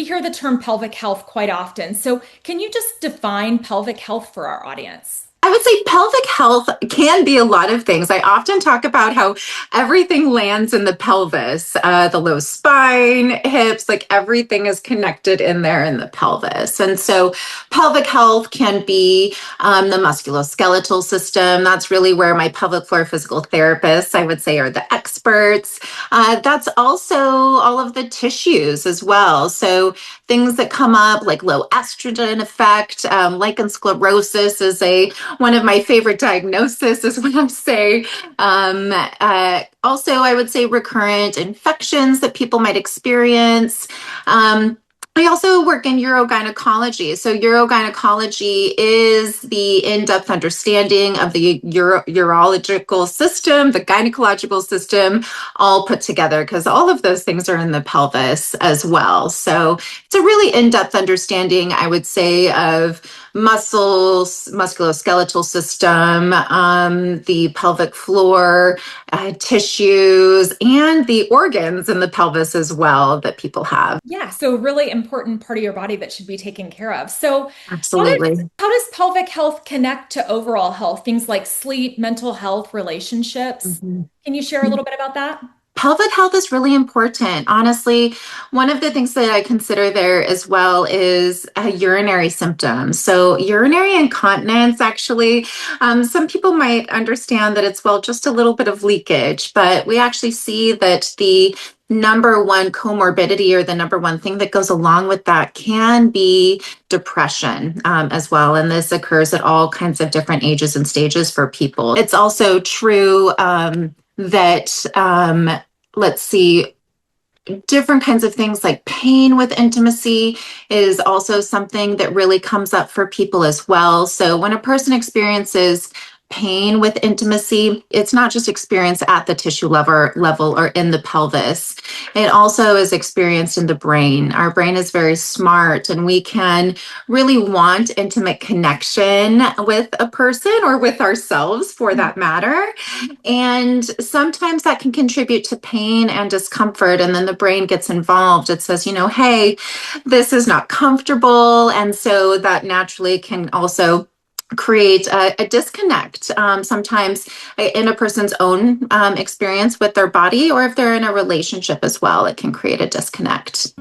we hear the term pelvic health quite often. So can you just define pelvic health for our audience? I would say pelvic health can be a lot of things. I often talk about how everything lands in the pelvis, the low spine, hips, like everything is connected in there in the pelvis. And so pelvic health can be the musculoskeletal system. That's really where my pelvic floor physical therapists, I would say, are the experts. That's also all of the tissues as well. So things that come up like low estrogen effect, lichen sclerosis is a one of my favorite diagnoses is what I say. Also, I would say recurrent infections that people might experience. I also work in urogynecology. So, urogynecology is the in depth understanding of the urological system, the gynecological system, all put together because all of those things are in the pelvis as well. So, it's a really in depth understanding, I would say, of muscles, musculoskeletal system, the pelvic floor, tissues, and the organs in the pelvis as well that people have. Yeah, so really important part of your body that should be taken care of. So Absolutely. how does pelvic health connect to overall health? Things like sleep, mental health, relationships. Mhm. Can you share a little bit about that? Pelvic health is really important. Honestly, one of the things that I consider there as well is urinary symptoms. So, urinary incontinence, actually, some people might understand that it's, well, just a little bit of leakage, but we actually see that the number one comorbidity or the number one thing that goes along with that can be depression as well. And this occurs at all kinds of different ages and stages for people. It's also true that let's see, different kinds of things like pain with intimacy is also something that really comes up for people as well. So when a person experiences pain with intimacy, it's not just experienced at the tissue level or in the pelvis. It also is experienced in the brain. Our brain is very smart and we can really want intimate connection with a person or with ourselves for that matter. And sometimes that can contribute to pain and discomfort. And then the brain gets involved. It says, hey, this is not comfortable. And so that naturally can also create a disconnect sometimes in a person's own experience with their body, or if they're in a relationship as well, it can create a disconnect.